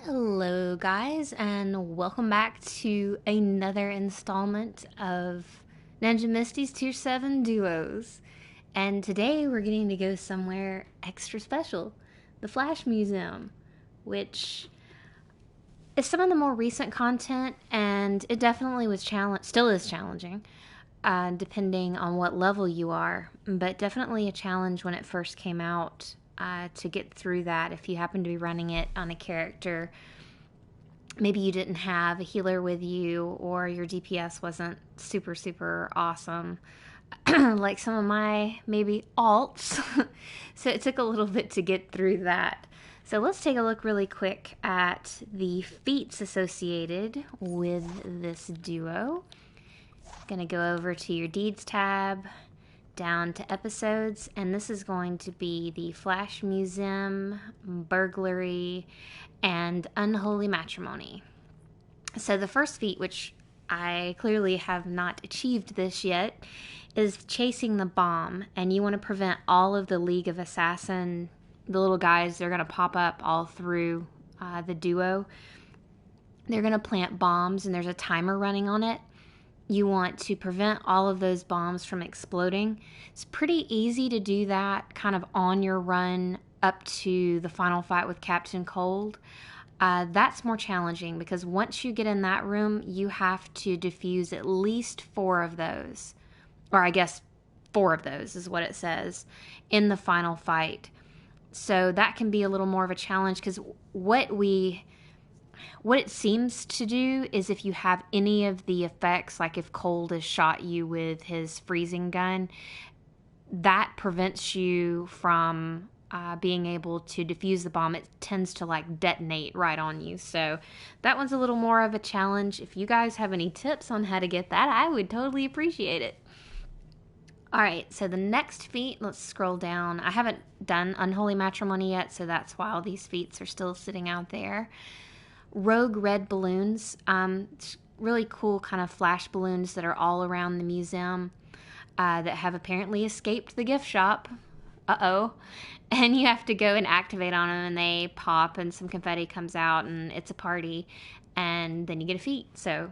Hello, guys, and welcome back to another installment of Ninja Misty's Tier 7 Duos. And today we're getting to go somewhere extra special, the Flash Museum, which is some of the more recent content, and it definitely was still is challenging, depending on what level you are, but definitely a challenge when it first came out. To get through that, if you happen to be running it on a character, maybe you didn't have a healer with you, or your DPS wasn't super awesome, like some of my maybe alts. So it took a little bit to get through that. So let's take a look really quick at the feats associated with this duo. Gonna go over to your deeds tab, down to episodes, and this is going to be the Flash Museum, Burglary, and Unholy Matrimony. So the first feat, which I clearly have not achieved this yet, is chasing the bomb, and you want to prevent all of the League of Assassin, the little guys. They're going to pop up all through the duo. They're going to plant bombs, and there's a timer running on it. You want to prevent all of those bombs from exploding. It's pretty easy to do that kind of on your run up to the final fight with Captain Cold. That's more challenging because once you get in that room, you have to defuse at least 4 of those. Or I guess 4 of those is what it says in the final fight. So that can be a little more of a challenge because what it seems to do is if you have any of the effects, like if Cold has shot you with his freezing gun, that prevents you from being able to defuse the bomb. It tends to like detonate right on you. So that one's a little more of a challenge. If you guys have any tips on how to get that, I would totally appreciate it. Alright, so the next feat, let's scroll down. I haven't done Unholy Matrimony yet, so that's why all these feats are still sitting out there. Rogue red balloons. It's really cool kind of flash balloons that are all around the museum that have apparently escaped the gift shop. Uh-oh. And you have to go and activate on them, and they pop, and some confetti comes out, and it's a party. And then you get a feat. So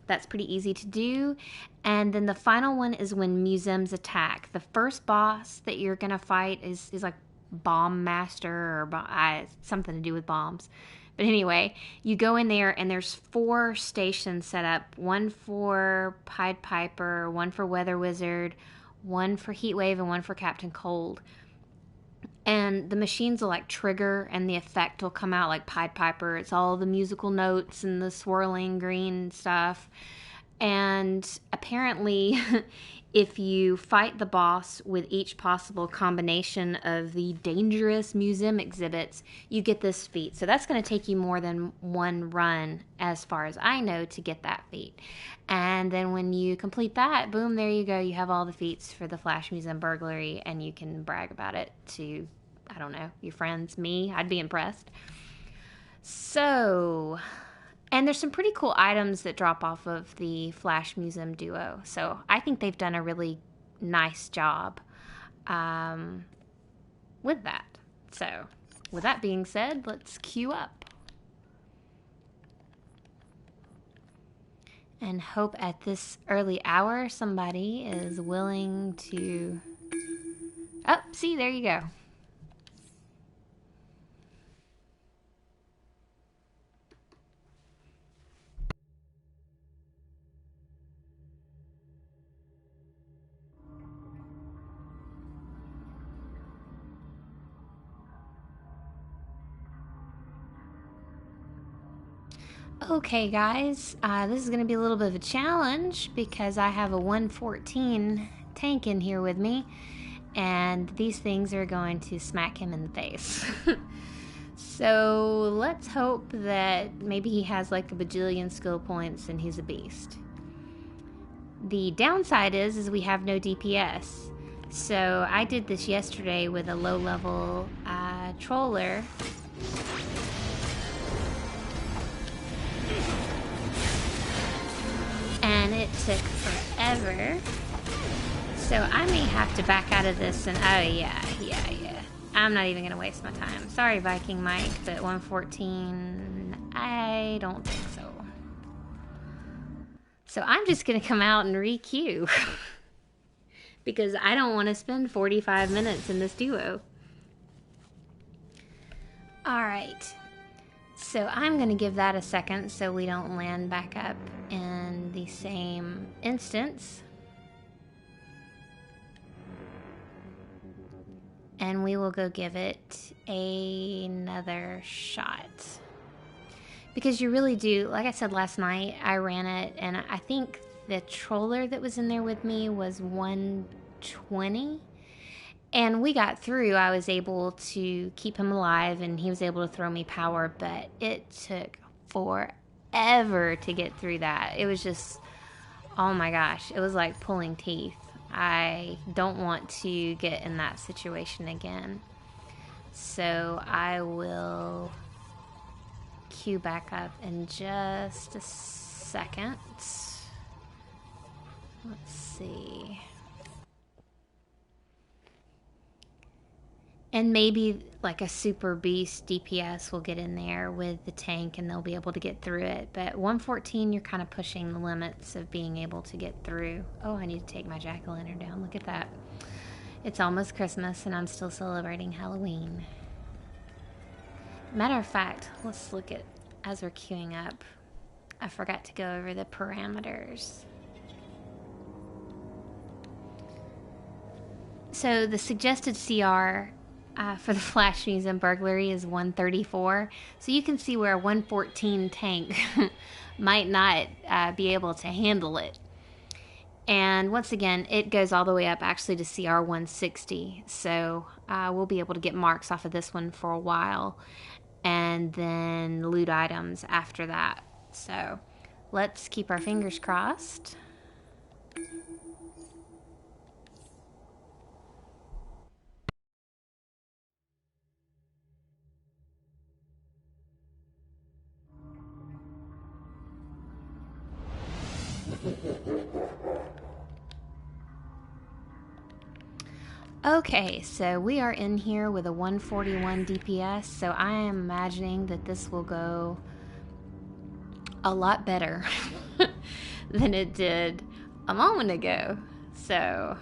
that's pretty easy to do. And then the final one is when museums attack. The first boss that you're going to fight is like Bomb Master or something to do with bombs. But anyway, you go in there, and there's 4 stations set up. One for Pied Piper, one for Weather Wizard, one for Heatwave, and one for Captain Cold. And the machines will like trigger, and the effect will come out like Pied Piper. It's all the musical notes and the swirling green stuff. And apparently, if you fight the boss with each possible combination of the dangerous museum exhibits, you get this feat. So that's going to take you more than one run, as far as I know, to get that feat. And then when you complete that, boom, there you go. You have all the feats for the Flash Museum Burglary, and you can brag about it to, I don't know, your friends, me. I'd be impressed. So, and there's some pretty cool items that drop off of the Flash Museum duo. So I think they've done a really nice job with that. So with that being said, let's queue up. And hope at this early hour somebody is willing to... Oh, see, there you go. Okay, guys, this is going to be a little bit of a challenge because I have a 114 tank in here with me, and these things are going to smack him in the face. So let's hope that maybe he has like a bajillion skill points and he's a beast. The downside is we have no DPS. So I did this yesterday with a low-level troller. And it took forever. So I may have to back out of this and, oh yeah. I'm not even going to waste my time. Sorry, Viking Mike, but 114, I don't think so. So I'm just going to come out and re-queue. Because I don't want to spend 45 minutes in this duo. Alright. So I'm going to give that a second so we don't land back up in the same instance. And we will go give it another shot. Because you really do, like I said last night, I ran it, and I think the troller that was in there with me was 120. And we got through. I was able to keep him alive, and he was able to throw me power, but it took forever to get through that. It was just, oh my gosh, it was like pulling teeth. I don't want to get in that situation again. So I will queue back up in just a second. Let's see. And maybe like a super beast DPS will get in there with the tank and they'll be able to get through it. But 114, you're kind of pushing the limits of being able to get through. Oh, I need to take my jack-o'-lantern down. Look at that. It's almost Christmas and I'm still celebrating Halloween. Matter of fact, let's look at, as we're queuing up, I forgot to go over the parameters. So the suggested CR for the Flash Fuse and Burglary is 134. So you can see where a 114 tank might not be able to handle it. And once again, it goes all the way up actually to CR 160. So we'll be able to get marks off of this one for a while. And then loot items after that. So let's keep our fingers crossed. Okay, so we are in here with a 141 DPS, so I am imagining that this will go a lot better than it did a moment ago. So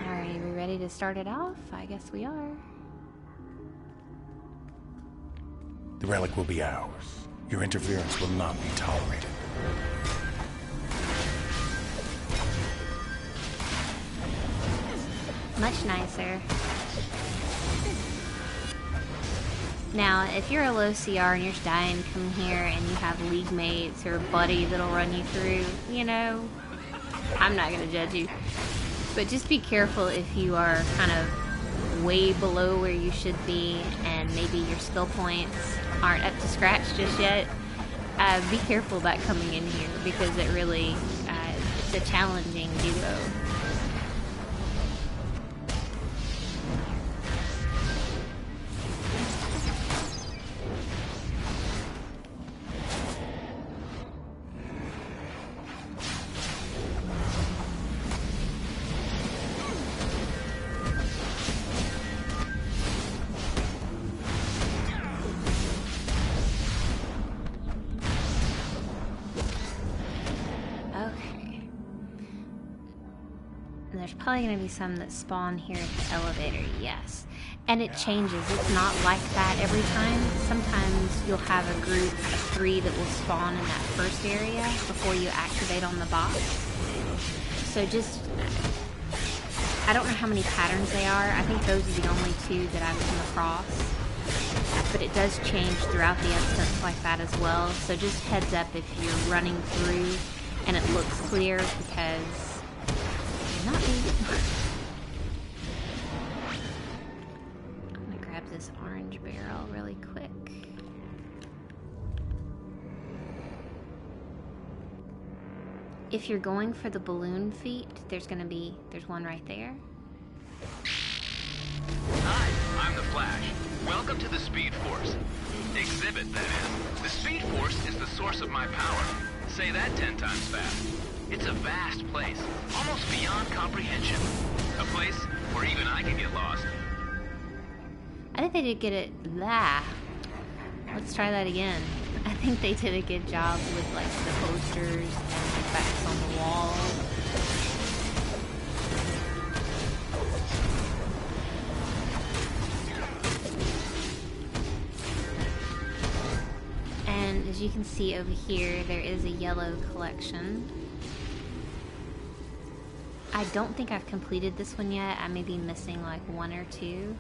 alright, we ready to start it off? I guess we are. The relic will be ours. Your interference will not be tolerated. Much nicer. Now, if you're a low CR and you're just dying to come here and you have league mates or a buddy that'll run you through, you know, I'm not going to judge you. But just be careful if you are kind of way below where you should be and maybe your skill points aren't up to scratch just yet. Be careful about coming in here because it really, it's a challenging duo. There's probably going to be some that spawn here at the elevator, yes. And it changes. It's not like that every time. Sometimes you'll have a group of 3 that will spawn in that first area before you activate on the box. So just, I don't know how many patterns they are. I think those are the only 2 that I've come across. But it does change throughout the instance like that as well. So just heads up if you're running through and it looks clear because not me. I'm gonna grab this orange barrel really quick. If you're going for the balloon feat, there's one right there. Hi, I'm the Flash. Welcome to the Speed Force. Exhibit, that is. The Speed Force is the source of my power. Say that 10 times fast. It's a vast place, almost beyond comprehension. A place where even I can get lost. I think they did get it. Let's try that again. I think they did a good job with like the posters and the effects on the wall. And as you can see over here, there is a yellow collection. I don't think I've completed this one yet. I may be missing like one or two.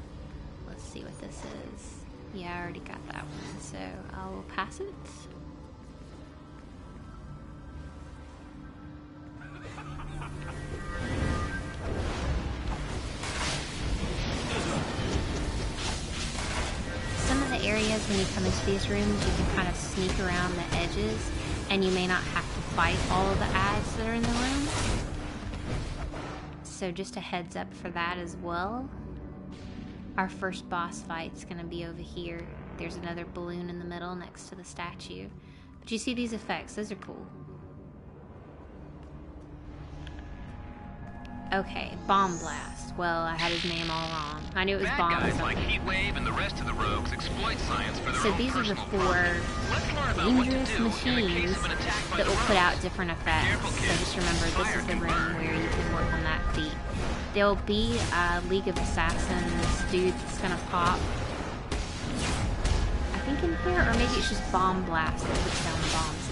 Let's see what this is. Yeah, I already got that one, so I'll pass it. Some of the areas when you come into these rooms, you can kind of sneak around the edges, and you may not have to fight all of the ads that are in the room. So just a heads up for that as well. Our first boss fight's gonna be over here. There's another balloon in the middle next to the statue. But you see these effects, those are cool. Okay, Bomb Blast. Well, I had his name all wrong. I knew it was Bad Bomb guys something. like Heatwave and the rest of the rogues exploit science for their So own these are the personal 4 profit. Let's learn about what to dangerous do in the case machines of an attack by that the will put rogues. out different effects. Careful, So kids. just remember, this Fire is the can room burn. where you can work on that feat. There'll be a League of Assassins dude that's gonna pop. I think in here, or maybe it's just Bomb Blast that puts down the bombs.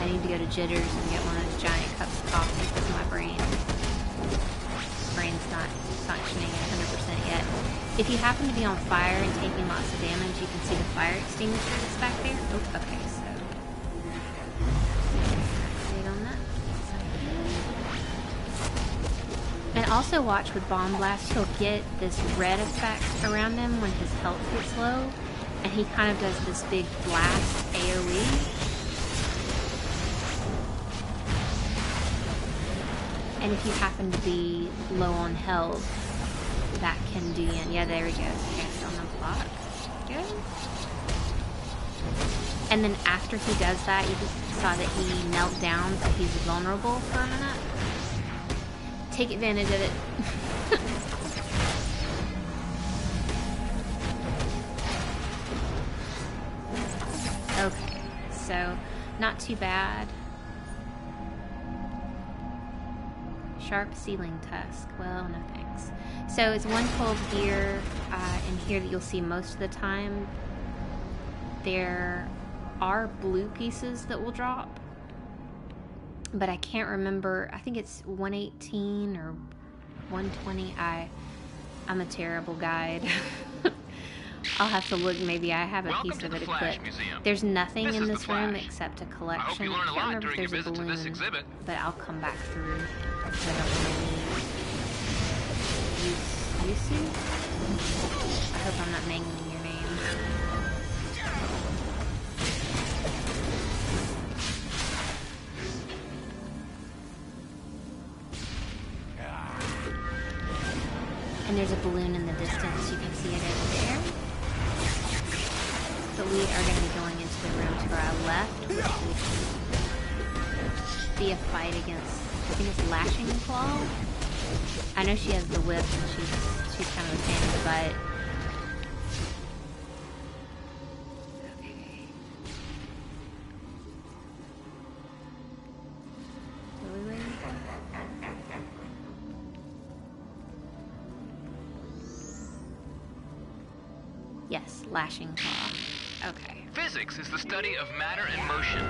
I need to go to Jitters and get one of those giant cups of coffee because my brain's not functioning at 100% yet. If you happen to be on fire and taking lots of damage, you can see the fire extinguisher that's back there. Oh, okay, so wait on that. And also watch with Bomb Blast, he'll get this red effect around him when his health gets low, and he kind of does this big blast AoE. And if you happen to be low on health, that can do you in. Yeah, there we go. Cast on the block. Good. And then after he does that, you just saw that he knelt down, so he's vulnerable for a minute. Take advantage of it. Okay, so not too bad. Sharp ceiling tusk. Well, no thanks. So it's one cold gear in here that you'll see most of the time. There are blue pieces that will drop, but I can't remember. I think it's 118 or 120. I'm a terrible guide. I'll have to look. Maybe I have a Welcome piece to of the it Flash equipped. Museum. There's nothing This in is the this room Flash. except a I hope collection. you learn a I can't lot remember if during there's your a visit to this balloon, exhibit. but I'll come back through. I don't really Yusu? I hope I'm not mangling your name. And there's a balloon in the distance. You can see it over there. But we are going to be going into the room to our left, which would be a fight against, I think it's Lashing Claw. I know she has the whip and she's kind of a pain in the butt. Okay. What are we waiting for? Yes, Lashing Claw. Okay. Physics is the study of matter and motion.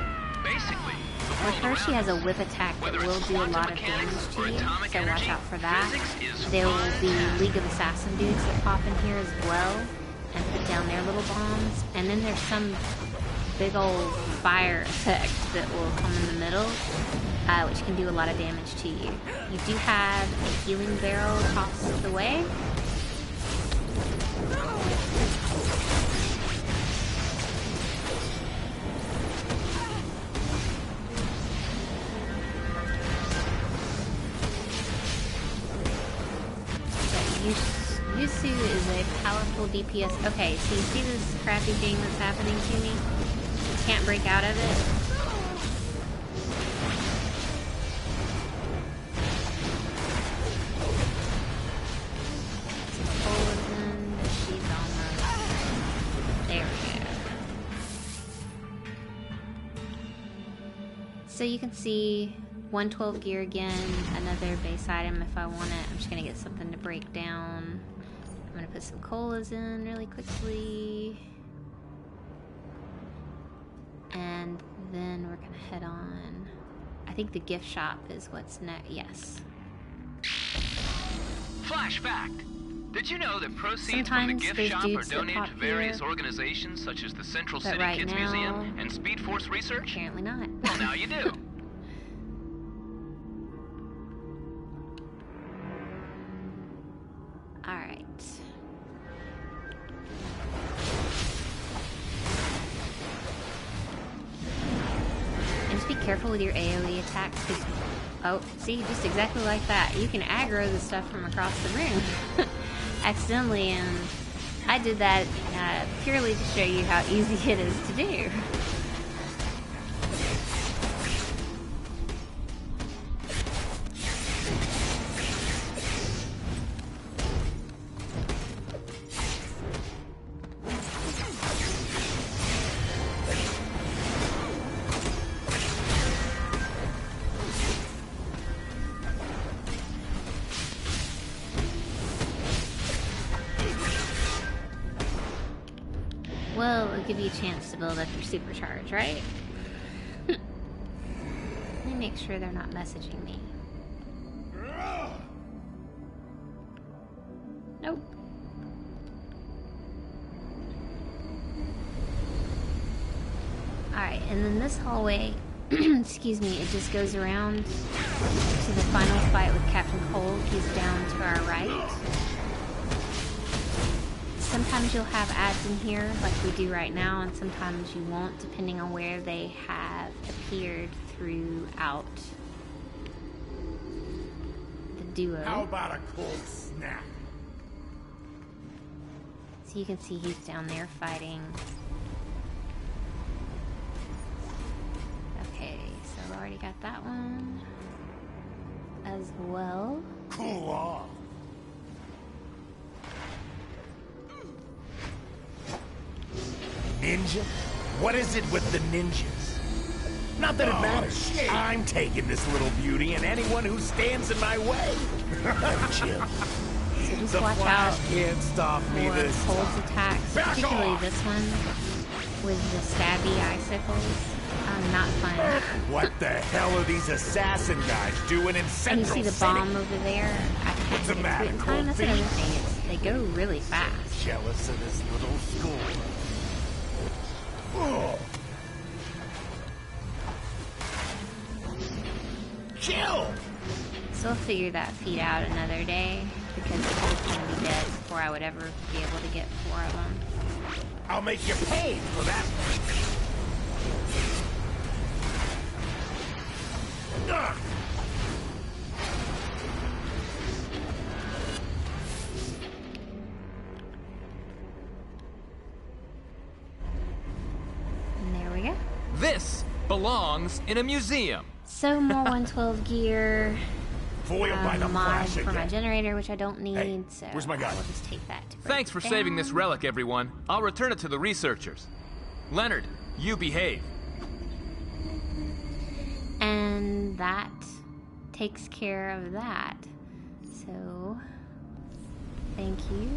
Basically, the At world first she around has a us. whip attack that Whether will it's do a quantum lot of mechanics damage to or you, atomic so watch energy, out for that. physics is There will be fun. League of Assassin dudes that pop in here as well and put down their little bombs. And then there's some big old fire effect that will come in the middle, which can do a lot of damage to you. You do have a healing barrel across the way. Yusu is a powerful DPS. Okay, so you see this crappy thing that's happening to me? I can't break out of it. She's almost... There we go. So you can see 112 gear again, another base item if I want it. I'm just gonna get something to break down. I'm gonna put some colas in really quickly. And then we're gonna head on. I think the gift shop is what's next. Yes. Flash fact. Did you know that proceeds Sometimes from the gift there's shop are dudes that donated pop to various here, organizations such as the Central but City right Kids now, Museum and Speed Force Research? Apparently not. Well, now you do. Alright. And just be careful with your AoE attacks, because... Oh, see, just exactly like that. You can aggro the stuff from across the room. Accidentally, and I did that purely to show you how easy it is to do. Well, it'll give you a chance to build up your supercharge, right? Let me make sure they're not messaging me. Nope. Alright, and then this hallway, excuse me, it just goes around to the final fight with Captain Cold. He's down to our right. Sometimes you'll have ads in here, like we do right now, and sometimes you won't, depending on where they have appeared throughout the duo. How about a cold snap? So you can see he's down there fighting. Okay, so I've already got that one as well. Cool off. Ninja? What is it with the ninjas? Not that it matters. Shit. I'm taking this little beauty and anyone who stands in my way. Chill. So just The watch Flash out can't stop me for this Cold's time. attacks, Back particularly off. this one with the stabby icicles. Not fun. What the hell are these assassin guys doing in And you Central see the City? bomb over there? I can't What's the get to matter, it in time. cold That's feet? another thing. They go really fast. Jealous of this little school. Oh. Chill! So I'll figure that feat out another day, because it's going to be dead before I would ever be able to get 4 of them. I'll make you pay for that. Ugh. And there we go. This belongs in a museum. So more 112 gear. Foiled by the Mod Flash for my again. generator, which I don't need, Hey, so where's my guy? I will just take that to break Thanks for it saving this down. relic, everyone. I'll return it to the researchers. Leonard, you behave. And that takes care of that. So, thank you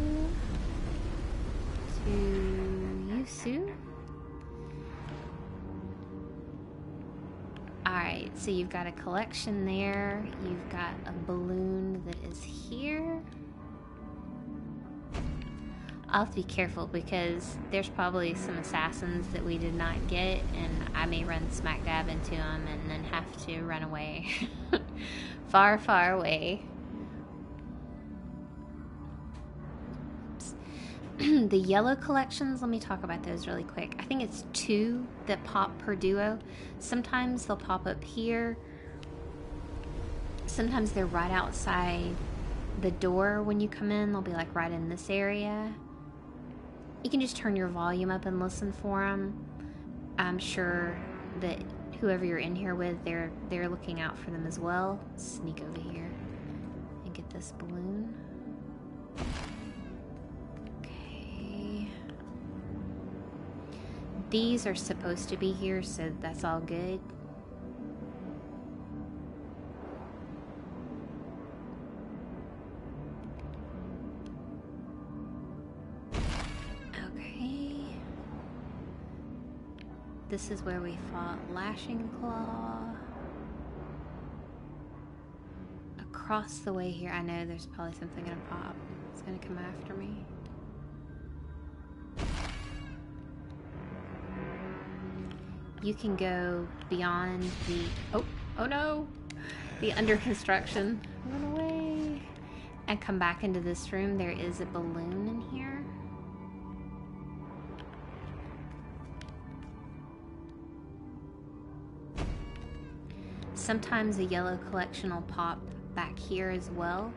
to Yusu. Alright, so you've got a collection there. You've got a balloon that is here. I'll have to be careful because there's probably some assassins that we did not get, and I may run smack dab into them and then have to run away. Far, far away. The yellow collections, let me talk about those really quick. I think it's 2 that pop per duo. Sometimes they'll pop up here. Sometimes they're right outside the door when you come in. They'll be like right in this area. You can just turn your volume up and listen for them. I'm sure that whoever you're in here with, they're looking out for them as well. Sneak over here and get this balloon. Okay. These are supposed to be here, so that's all good. This is where we fought Lashing Claw. Across the way here, I know there's probably something gonna pop. It's gonna come after me. You can go beyond the, oh no! The under construction. Run away! And come back into this room. There is a balloon in here. Sometimes a yellow collection will pop back here as well.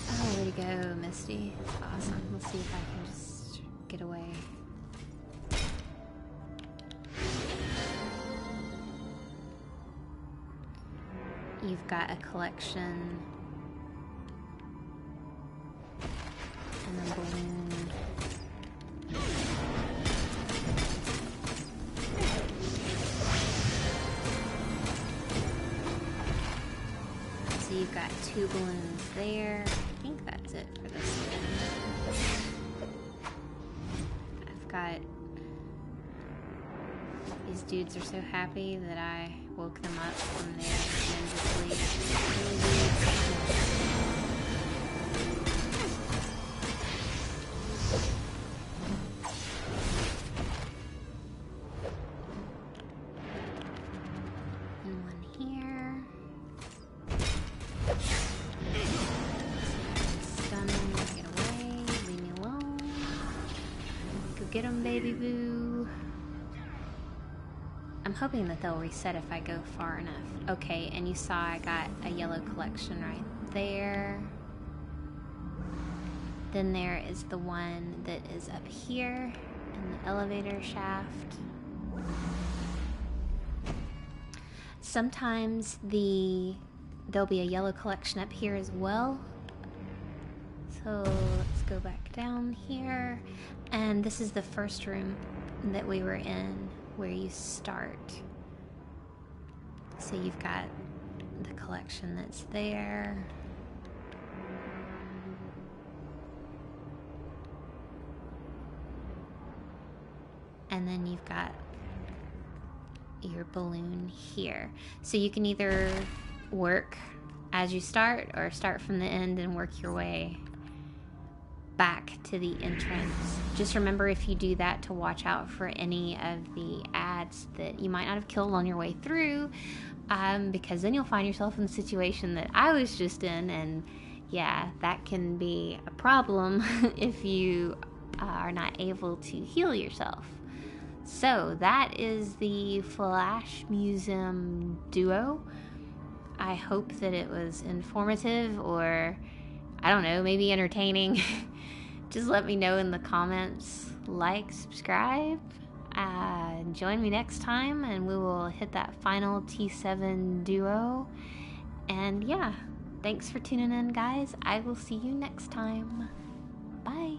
Oh, way to go, Misty. Awesome. Let's see if I can just get away. You've got a collection. And then balloon. So you've got 2 balloons there. I think that's it for this one. I've got... These dudes are so happy that I woke them up from their ninja sleep. And one here. Stunning, get away, leave me alone. Go get them, baby boo. I'm hoping that they'll reset if I go far enough. Okay, and you saw I got a yellow collection right there. Then there is the one that is up here in the elevator shaft. Sometimes there'll be a yellow collection up here as well. So let's go back down here. And this is the first room that we were in, where you start. So you've got the collection that's there. And then you've got your balloon here. So you can either work as you start or start from the end and work your way back to the entrance. Just remember, if you do that, to watch out for any of the ads that you might not have killed on your way through, because then you'll find yourself in the situation that I was just in, and yeah, that can be a problem if you are not able to heal yourself. So that is the Flash Museum Duo. I hope that it was informative, or I don't know, maybe entertaining. Just let me know in the comments. Like, subscribe, join me next time, and we will hit that final T7 duo. And yeah, thanks for tuning in, guys. I will see you next time. Bye.